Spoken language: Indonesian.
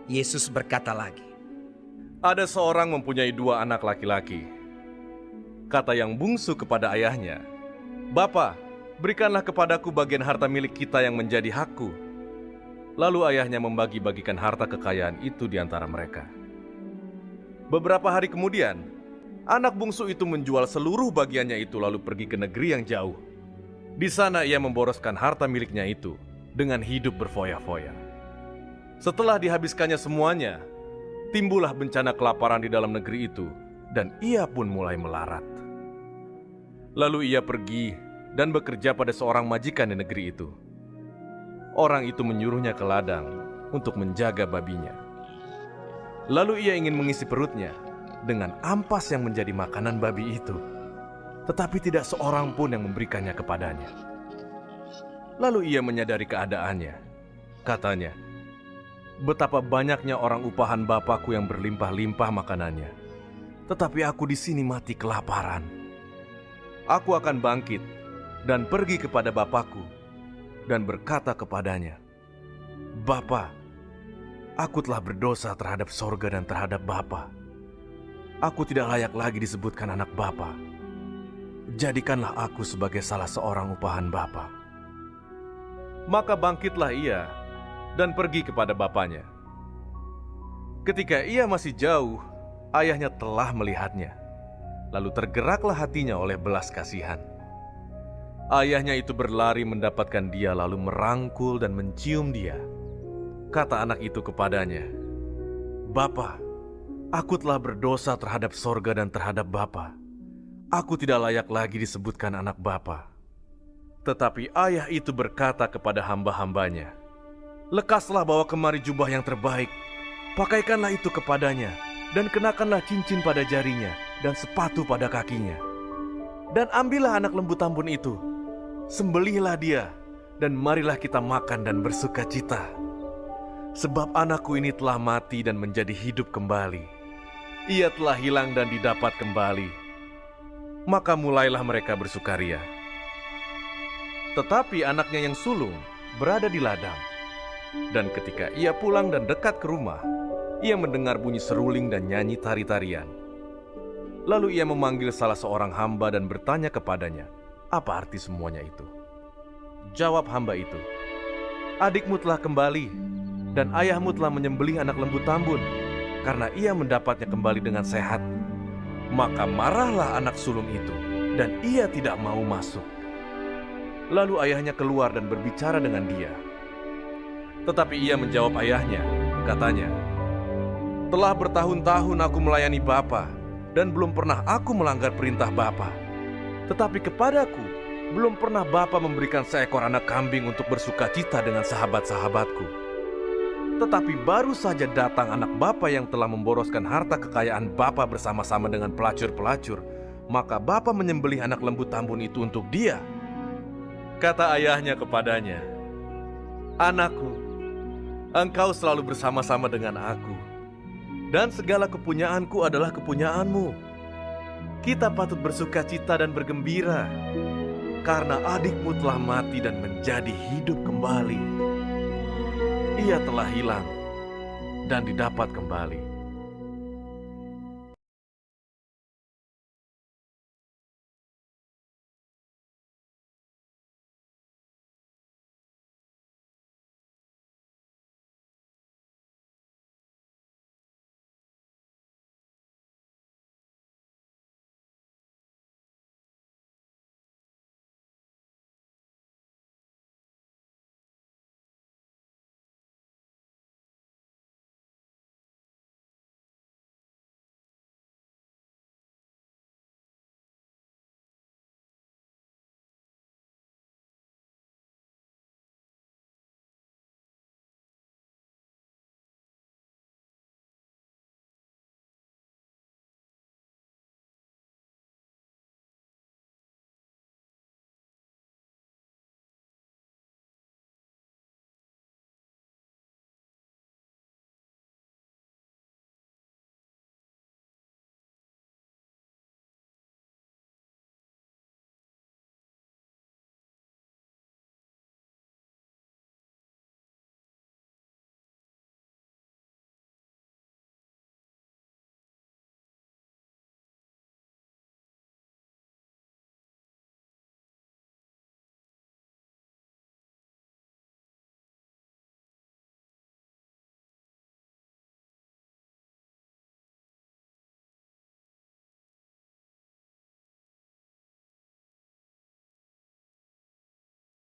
Yesus berkata lagi, Ada seorang mempunyai 2 anak laki-laki. Kata yang bungsu kepada ayahnya, "Bapa, berikanlah kepadaku bagian harta milik kita yang menjadi hakku." Lalu ayahnya membagi-bagikan harta kekayaan itu di antara mereka. Beberapa hari kemudian, anak bungsu itu menjual seluruh bagiannya itu lalu pergi ke negeri yang jauh. Di sana ia memboroskan harta miliknya itu dengan hidup berfoya-foya. Setelah dihabiskannya semuanya, timbullah bencana kelaparan di dalam negeri itu, dan ia pun mulai melarat. Lalu ia pergi dan bekerja pada seorang majikan di negeri itu. Orang itu menyuruhnya ke ladang untuk menjaga babinya. Lalu ia ingin mengisi perutnya dengan ampas yang menjadi makanan babi itu, tetapi tidak seorang pun yang memberikannya kepadanya. Lalu ia menyadari keadaannya. Katanya, "Betapa banyaknya orang upahan Bapakku yang berlimpah-limpah makanannya, tetapi aku di sini mati kelaparan. Aku akan bangkit dan pergi kepada Bapakku dan berkata kepadanya, Bapa, aku telah berdosa terhadap sorga dan terhadap Bapa. Aku tidak layak lagi disebutkan anak Bapa. Jadikanlah aku sebagai salah seorang upahan Bapa." Maka bangkitlah ia dan pergi kepada bapaknya. Ketika ia masih jauh, ayahnya telah melihatnya. Lalu tergeraklah hatinya oleh belas kasihan. Ayahnya itu berlari mendapatkan dia lalu merangkul dan mencium dia. Kata anak itu kepadanya, "Bapa, aku telah berdosa terhadap sorga dan terhadap Bapa. Aku tidak layak lagi disebutkan anak Bapa." Tetapi ayah itu berkata kepada hamba-hambanya, "Lekaslah bawa kemari jubah yang terbaik, pakaikanlah itu kepadanya, dan kenakanlah cincin pada jarinya, dan sepatu pada kakinya. Dan ambillah anak lembu tambun itu, sembelihlah dia, dan marilah kita makan dan bersuka cita. Sebab anakku ini telah mati dan menjadi hidup kembali. Ia telah hilang dan didapat kembali." Maka mulailah mereka bersukaria. Tetapi anaknya yang sulung berada di ladang. Dan ketika ia pulang dan dekat ke rumah, ia mendengar bunyi seruling dan nyanyi tari-tarian. Lalu ia memanggil salah seorang hamba dan bertanya kepadanya, apa arti semuanya itu? Jawab hamba itu, "Adikmu telah kembali, dan ayahmu telah menyembelih anak lembu tambun, karena ia mendapatnya kembali dengan sehat." Maka marahlah anak sulung itu, dan ia tidak mau masuk. Lalu ayahnya keluar dan berbicara dengan dia. Tetapi ia menjawab ayahnya, katanya, "Telah bertahun-tahun aku melayani Bapa, dan belum pernah aku melanggar perintah Bapa. Tetapi kepadaku, belum pernah Bapa memberikan seekor anak kambing untuk bersuka cita dengan sahabat-sahabatku. Tetapi baru saja datang anak Bapa yang telah memboroskan harta kekayaan Bapa bersama-sama dengan pelacur-pelacur, maka Bapa menyembelih anak lembu tambun itu untuk dia." Kata ayahnya kepadanya, "Anakku, engkau selalu bersama-sama dengan aku, dan segala kepunyaanku adalah kepunyaanmu. Kita patut bersuka cita dan bergembira, karena adikmu telah mati dan menjadi hidup kembali. Ia telah hilang dan didapat kembali."